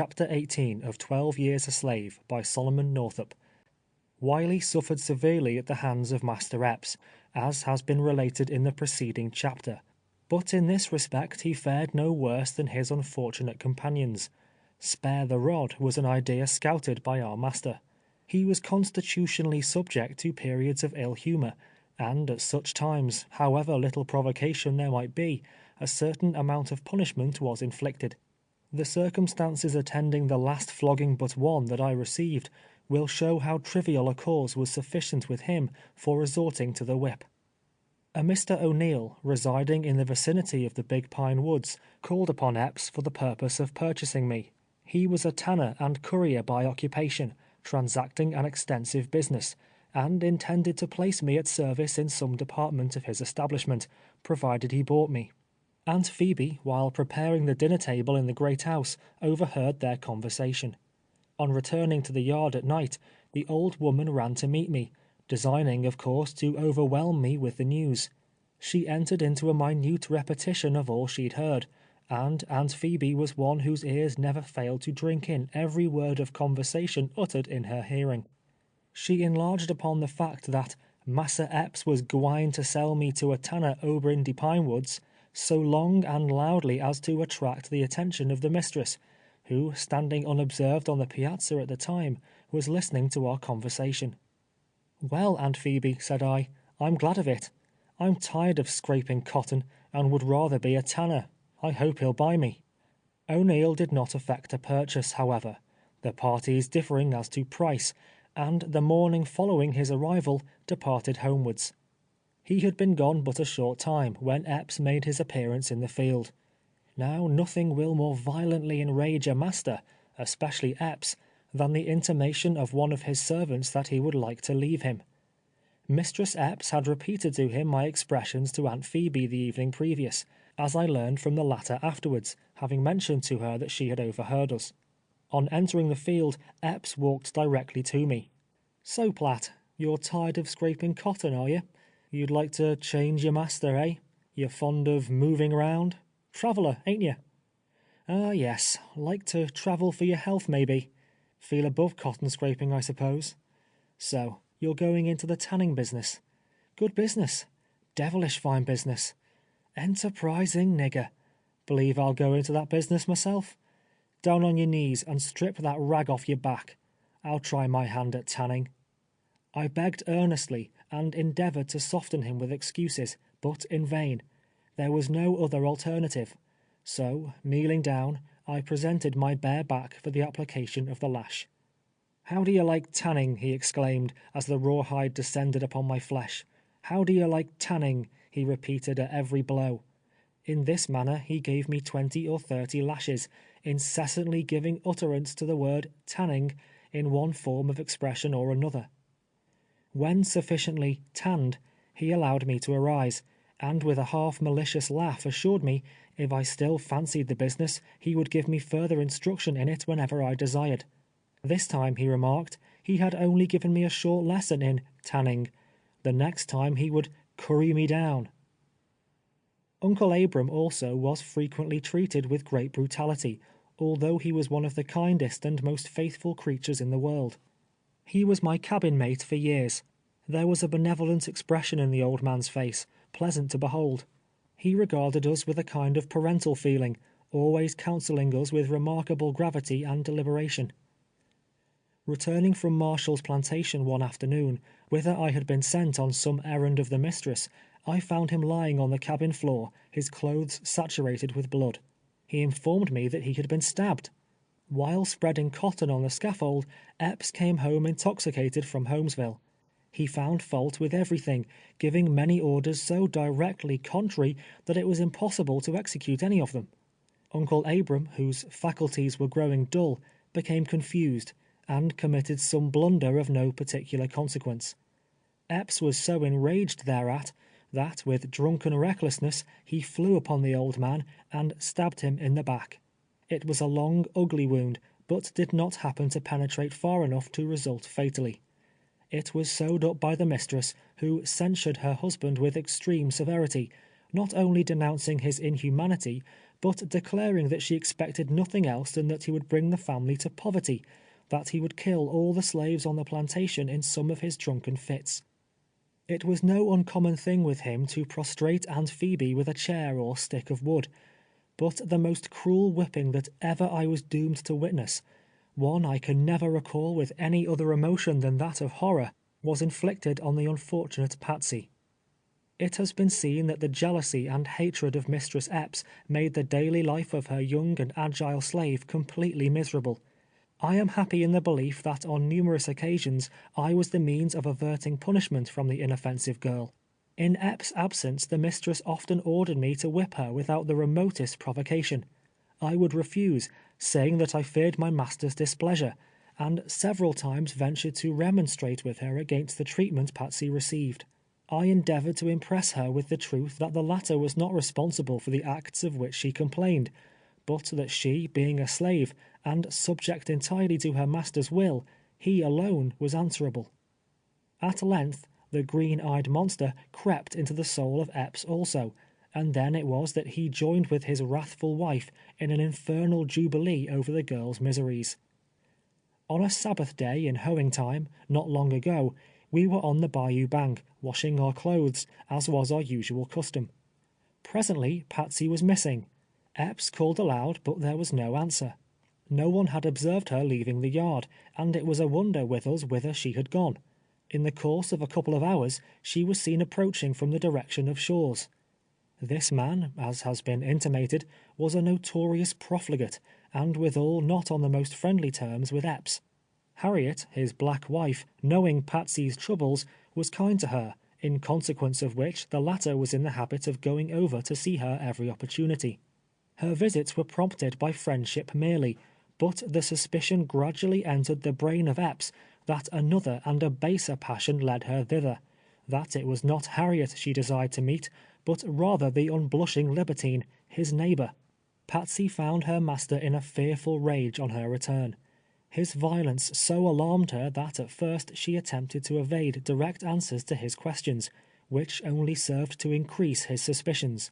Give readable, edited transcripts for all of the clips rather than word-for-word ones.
Chapter 18 of 12 Years a Slave by Solomon Northup. Wiley suffered severely at the hands of Master Epps, as has been related in the preceding chapter, but in this respect he fared no worse than his unfortunate companions. Spare the rod was an idea scouted by our master. He was constitutionally subject to periods of ill humor, and at such times, however little provocation there might be, a certain amount of punishment was inflicted. The circumstances attending the last flogging but one that I received will show how trivial a cause was sufficient with him for resorting to the whip. A Mr. O'Neill, residing in the vicinity of the Big Pine Woods, called upon Epps for the purpose of purchasing me. He was a tanner and courier by occupation, transacting an extensive business, and intended to place me at service in some department of his establishment, provided he bought me. Aunt Phoebe, while preparing the dinner table in the great house, overheard their conversation. On returning to the yard at night, the old woman ran to meet me, designing, of course, to overwhelm me with the news. She entered into a minute repetition of all she'd heard, and Aunt Phoebe was one whose ears never failed to drink in every word of conversation uttered in her hearing. She enlarged upon the fact that Massa Epps was gwine to sell me to a tanner over in de Pine Woods, so long and loudly as to attract the attention of the mistress, who, standing unobserved on the piazza at the time, was listening to our conversation. "Well, Aunt Phoebe," said I, "I'm glad of it. I'm tired of scraping cotton, and would rather be a tanner. I hope he'll buy me." O'Neill did not effect a purchase, however, the parties differing as to price, and the morning following his arrival departed homewards. He had been gone but a short time when Epps made his appearance in the field. Now nothing will more violently enrage a master, especially Epps, than the intimation of one of his servants that he would like to leave him. Mistress Epps had repeated to him my expressions to Aunt Phoebe the evening previous, as I learned from the latter afterwards, having mentioned to her that she had overheard us. On entering the field, Epps walked directly to me. "So, Platt, you're tired of scraping cotton, are you? You'd like to change your master, eh? You're fond of moving around? Traveller, ain't you?" "Ah, yes. Like to travel for your health, maybe. Feel above cotton scraping, I suppose. So, you're going into the tanning business. Good business. Devilish fine business. Enterprising nigger. Believe I'll go into that business myself. Down on your knees and strip that rag off your back. I'll try my hand at tanning." I begged earnestly, and endeavored to soften him with excuses, but in vain. There was no other alternative. So, kneeling down, I presented my bare back for the application of the lash. "How do you like tanning?" he exclaimed, as the rawhide descended upon my flesh. "How do you like tanning?" he repeated at every blow. In this manner he gave me 20 or 30 lashes, incessantly giving utterance to the word tanning in one form of expression or another. When sufficiently tanned, he allowed me to arise, and with a half-malicious laugh assured me, if I still fancied the business, he would give me further instruction in it whenever I desired. This time, he remarked, he had only given me a short lesson in tanning. The next time he would curry me down. Uncle Abram also was frequently treated with great brutality, although he was one of the kindest and most faithful creatures in the world. He was my cabin mate for years. There was a benevolent expression in the old man's face, pleasant to behold. He regarded us with a kind of parental feeling, always counseling us with remarkable gravity and deliberation. Returning from Marshall's plantation one afternoon, whither I had been sent on some errand of the mistress, I found him lying on the cabin floor, his clothes saturated with blood. He informed me that he had been stabbed. While spreading cotton on the scaffold, Epps came home intoxicated from Holmesville. He found fault with everything, giving many orders so directly contrary that it was impossible to execute any of them. Uncle Abram, whose faculties were growing dull, became confused, and committed some blunder of no particular consequence. Epps was so enraged thereat, that with drunken recklessness he flew upon the old man and stabbed him in the back. It was a long, ugly wound, but did not happen to penetrate far enough to result fatally. It was sewed up by the mistress, who censured her husband with extreme severity, not only denouncing his inhumanity, but declaring that she expected nothing else than that he would bring the family to poverty, that he would kill all the slaves on the plantation in some of his drunken fits. It was no uncommon thing with him to prostrate Aunt Phoebe with a chair or stick of wood, but the most cruel whipping that ever I was doomed to witness, one I can never recall with any other emotion than that of horror, was inflicted on the unfortunate Patsy. It has been seen that the jealousy and hatred of Mistress Epps made the daily life of her young and agile slave completely miserable. I am happy in the belief that on numerous occasions I was the means of averting punishment from the inoffensive girl. In Epps' absence the mistress often ordered me to whip her without the remotest provocation. I would refuse, saying that I feared my master's displeasure, and several times ventured to remonstrate with her against the treatment Patsy received. I endeavored to impress her with the truth that the latter was not responsible for the acts of which she complained, but that she, being a slave, and subject entirely to her master's will, he alone was answerable. At length, the green-eyed monster crept into the soul of Epps also, and then it was that he joined with his wrathful wife in an infernal jubilee over the girl's miseries. On a Sabbath day in hoeing time, not long ago, we were on the bayou bank, washing our clothes, as was our usual custom. Presently, Patsy was missing. Epps called aloud, but there was no answer. No one had observed her leaving the yard, and it was a wonder with us whither she had gone. In the course of a couple of hours, she was seen approaching from the direction of Shaw's. This man, as has been intimated, was a notorious profligate, and withal not on the most friendly terms with Epps. Harriet, his black wife, knowing Patsy's troubles, was kind to her, in consequence of which the latter was in the habit of going over to see her every opportunity. Her visits were prompted by friendship merely, but the suspicion gradually entered the brain of Epps that another and a baser passion led her thither, that it was not Harriet she desired to meet, but rather the unblushing libertine, his neighbor. Patsy found her master in a fearful rage on her return. His violence so alarmed her that at first she attempted to evade direct answers to his questions, which only served to increase his suspicions.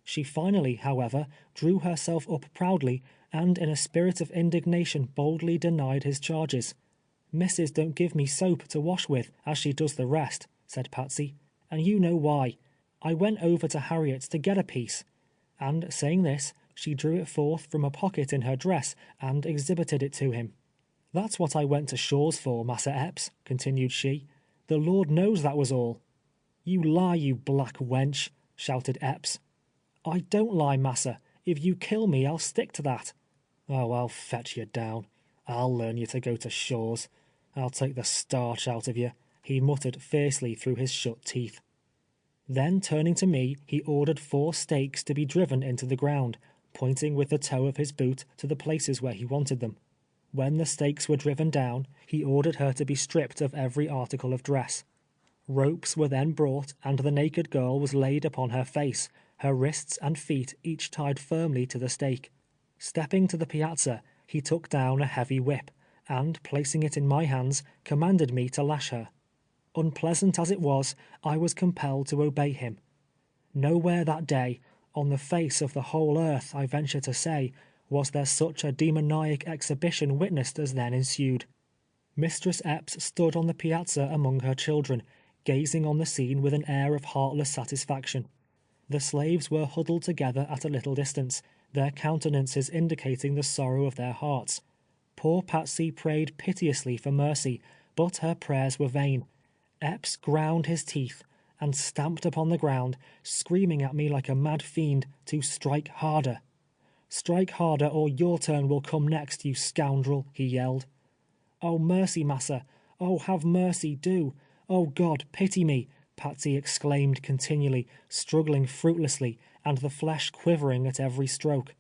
She finally, however, drew herself up proudly, and in a spirit of indignation boldly denied his charges. "Missus don't give me soap to wash with, as she does the rest," said Patsy, "and you know why. I went over to Harriet's to get a piece," and saying this, she drew it forth from a pocket in her dress and exhibited it to him. "That's what I went to Shaw's for, Massa Epps," continued she. "The Lord knows that was all." "You lie, you black wench," shouted Epps. "I don't lie, massa. If you kill me, I'll stick to that." "Oh, I'll fetch you down. I'll learn you to go to Shaw's. I'll take the starch out of you," he muttered fiercely through his shut teeth. Then turning to me, he ordered 4 stakes to be driven into the ground, pointing with the toe of his boot to the places where he wanted them. When the stakes were driven down, he ordered her to be stripped of every article of dress. Ropes were then brought, and the naked girl was laid upon her face, her wrists and feet each tied firmly to the stake. Stepping to the piazza, he took down a heavy whip, and placing it in my hands, commanded me to lash her. Unpleasant as it was, I was compelled to obey him. Nowhere that day, on the face of the whole earth, I venture to say, was there such a demoniac exhibition witnessed as then ensued. Mistress Epps stood on the piazza among her children, gazing on the scene with an air of heartless satisfaction. The slaves were huddled together at a little distance, their countenances indicating the sorrow of their hearts. Poor Patsy prayed piteously for mercy, but her prayers were vain. Epps ground his teeth, and stamped upon the ground, screaming at me like a mad fiend to strike harder. "Strike harder, or your turn will come next, you scoundrel," he yelled. "Oh, mercy, massa! Oh, have mercy, do! Oh, God, pity me!" Patsy exclaimed continually, struggling fruitlessly, and the flesh quivering at every stroke.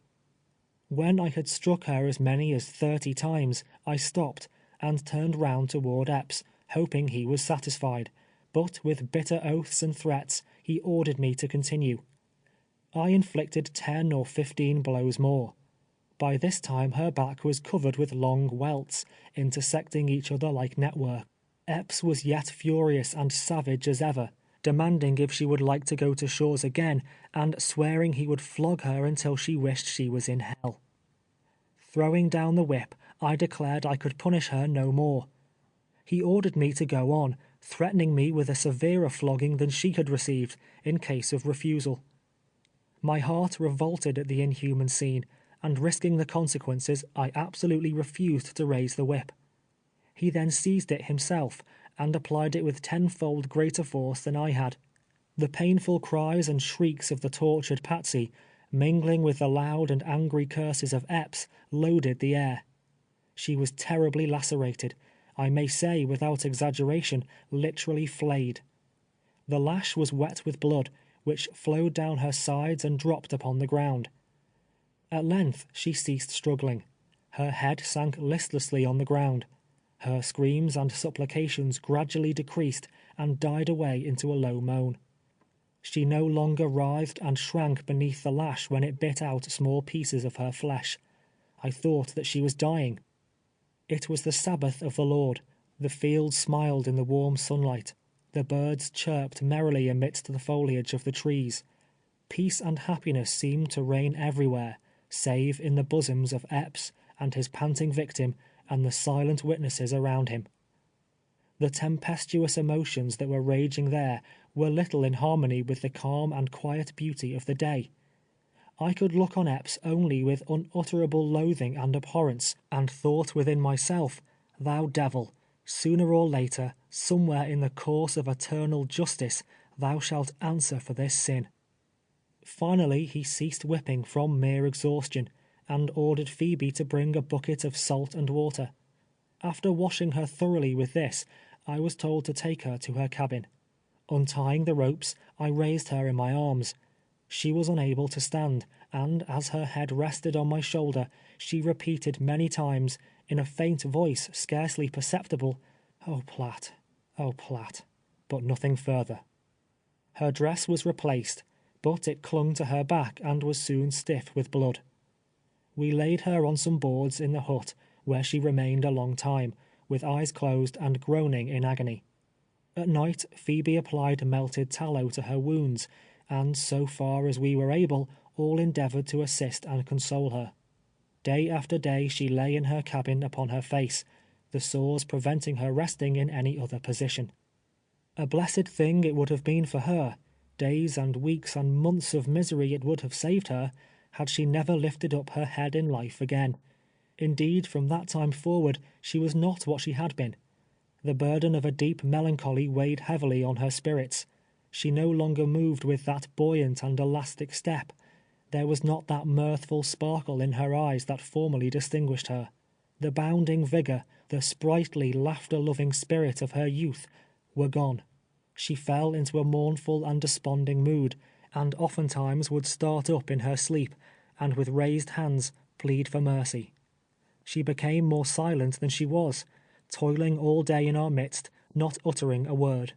When I had struck her as many as 30 times, I stopped, and turned round toward Epps, hoping he was satisfied, but with bitter oaths and threats, he ordered me to continue. I inflicted 10 or 15 blows more. By this time her back was covered with long welts, intersecting each other like network. Epps was yet furious and savage as ever, demanding if she would like to go to shores again, and swearing he would flog her until she wished she was in hell. Throwing down the whip, I declared I could punish her no more. He ordered me to go on, threatening me with a severer flogging than she had received, in case of refusal. My heart revolted at the inhuman scene, and risking the consequences, I absolutely refused to raise the whip. He then seized it himself, and applied it with tenfold greater force than I had. The painful cries and shrieks of the tortured Patsy, mingling with the loud and angry curses of Epps, loaded the air. She was terribly lacerated, I may say without exaggeration, literally flayed. The lash was wet with blood, which flowed down her sides and dropped upon the ground. At length she ceased struggling. Her head sank listlessly on the ground. Her screams and supplications gradually decreased and died away into a low moan. She no longer writhed and shrank beneath the lash when it bit out small pieces of her flesh. I thought that she was dying. It was the Sabbath of the Lord. The fields smiled in the warm sunlight. The birds chirped merrily amidst the foliage of the trees. Peace and happiness seemed to reign everywhere, save in the bosoms of Epps and his panting victim and the silent witnesses around him. The tempestuous emotions that were raging there were little in harmony with the calm and quiet beauty of the day. I could look on Epps only with unutterable loathing and abhorrence, and thought within myself, "Thou devil, sooner or later, somewhere in the course of eternal justice, thou shalt answer for this sin." Finally he ceased whipping from mere exhaustion, and ordered Phoebe to bring a bucket of salt and water. After washing her thoroughly with this, I was told to take her to her cabin. Untying the ropes, I raised her in my arms. She was unable to stand, and as her head rested on my shoulder, she repeated many times, in a faint voice scarcely perceptible, "Oh, Platt, oh, Platt," but nothing further. Her dress was replaced, but it clung to her back and was soon stiff with blood. We laid her on some boards in the hut, where she remained a long time, with eyes closed and groaning in agony. At night, Phoebe applied melted tallow to her wounds, and so far as we were able, all endeavored to assist and console her. Day after day she lay in her cabin upon her face, the sores preventing her resting in any other position. A blessed thing it would have been for her, days and weeks and months of misery it would have saved her, had she never lifted up her head in life again. Indeed, from that time forward, she was not what she had been. The burden of a deep melancholy weighed heavily on her spirits. She no longer moved with that buoyant and elastic step. There was not that mirthful sparkle in her eyes that formerly distinguished her. The bounding vigor, the sprightly, laughter-loving spirit of her youth were gone. She fell into a mournful and desponding mood, and oftentimes would start up in her sleep, and with raised hands plead for mercy. She became more silent than she was, toiling all day in our midst, not uttering a word.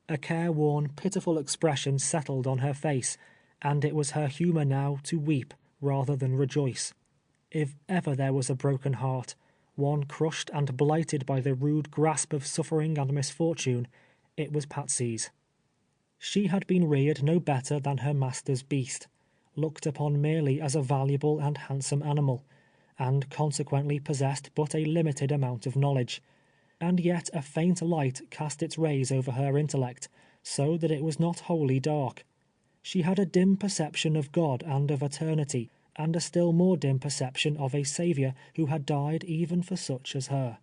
A careworn, pitiful expression settled on her face, and it was her humor now to weep rather than rejoice. If ever there was a broken heart, one crushed and blighted by the rude grasp of suffering and misfortune, it was Patsy's. She had been reared no better than her master's beast, looked upon merely as a valuable and handsome animal, and consequently possessed but a limited amount of knowledge, and yet a faint light cast its rays over her intellect, so that it was not wholly dark. She had a dim perception of God and of eternity, and a still more dim perception of a Saviour who had died even for such as her.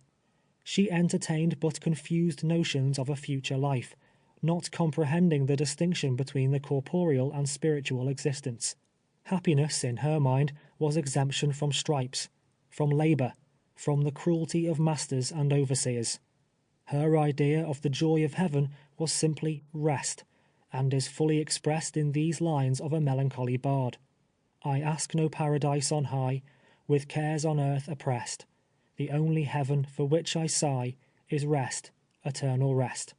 She entertained but confused notions of a future life, not comprehending the distinction between the corporeal and spiritual existence. Happiness, in her mind, was exemption from stripes, from labor, from the cruelty of masters and overseers. Her idea of the joy of heaven was simply rest, and is fully expressed in these lines of a melancholy bard. I ask no paradise on high, with cares on earth oppressed. The only heaven for which I sigh is rest, eternal rest.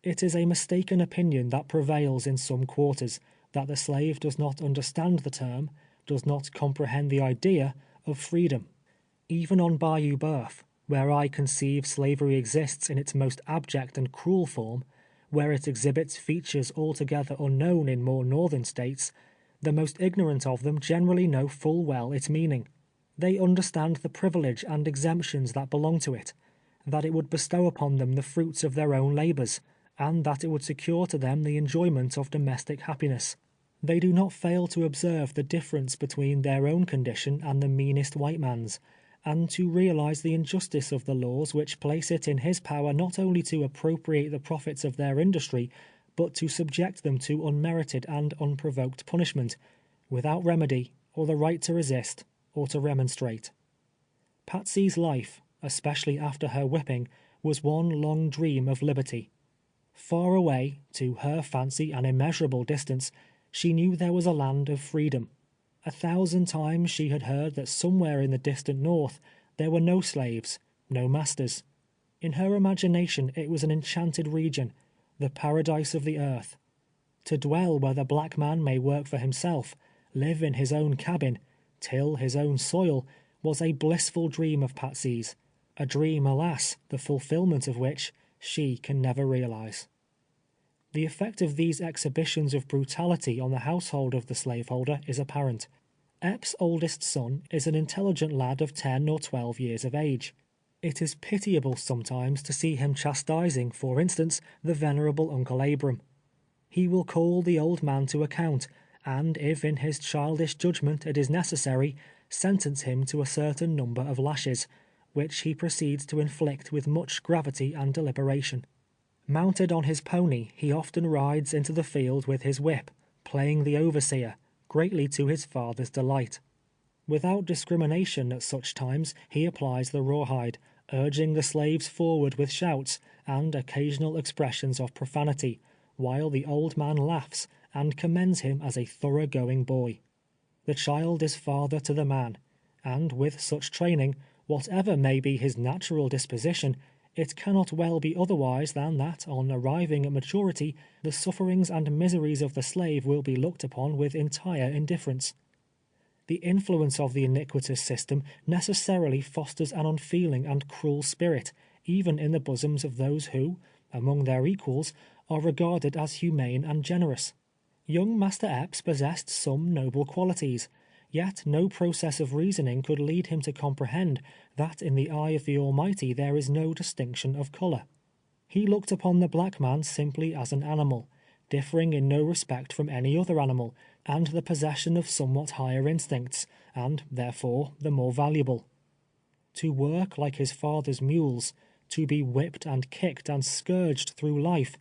It is a mistaken opinion that prevails in some quarters, that the slave does not understand the term, does not comprehend the idea of freedom. Even on Bayou Boeuf, where I conceive slavery exists in its most abject and cruel form, where it exhibits features altogether unknown in more northern states, the most ignorant of them generally know full well its meaning. They understand the privilege and exemptions that belong to it, that it would bestow upon them the fruits of their own labors, and that it would secure to them the enjoyment of domestic happiness. They do not fail to observe the difference between their own condition and the meanest white man's, and to realize the injustice of the laws which place it in his power not only to appropriate the profits of their industry, but to subject them to unmerited and unprovoked punishment, without remedy, or the right to resist, or to remonstrate. Patsy's life, especially after her whipping, was one long dream of liberty. Far away, to her fancy an immeasurable distance, she knew there was a land of freedom. 1,000 times she had heard that somewhere in the distant north there were no slaves, no masters. In her imagination it was an enchanted region, the paradise of the earth. To dwell where the black man may work for himself, live in his own cabin, till his own soil, was a blissful dream of Patsy's, a dream, alas, the fulfillment of which she can never realize. The effect of these exhibitions of brutality on the household of the slaveholder is apparent. Epps' oldest son is an intelligent lad of 10 or 12 years of age. It is pitiable sometimes to see him chastising, for instance, the venerable Uncle Abram. He will call the old man to account, and if in his childish judgment it is necessary, sentence him to a certain number of lashes, which he proceeds to inflict with much gravity and deliberation. Mounted on his pony, he often rides into the field with his whip, playing the overseer, greatly to his father's delight. Without discrimination at such times, he applies the rawhide, urging the slaves forward with shouts and occasional expressions of profanity, while the old man laughs and commends him as a thorough-going boy. The child is father to the man, and with such training, whatever may be his natural disposition, it cannot well be otherwise than that, on arriving at maturity, the sufferings and miseries of the slave will be looked upon with entire indifference. The influence of the iniquitous system necessarily fosters an unfeeling and cruel spirit, even in the bosoms of those who, among their equals, are regarded as humane and generous. Young Master Epps possessed some noble qualities, yet no process of reasoning could lead him to comprehend that in the eye of the Almighty there is no distinction of color. He looked upon the black man simply as an animal, differing in no respect from any other animal, and the possession of somewhat higher instincts, and, therefore, the more valuable. To work like his father's mules, to be whipped and kicked and scourged through life,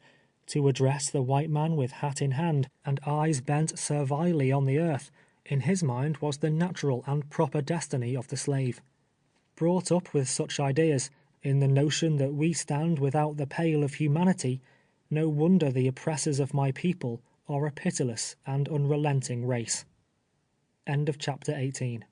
to address the white man with hat in hand, and eyes bent servilely on the earth, in his mind was the natural and proper destiny of the slave. Brought up with such ideas, in the notion that we stand without the pale of humanity, no wonder the oppressors of my people are a pitiless and unrelenting race. End of chapter 18.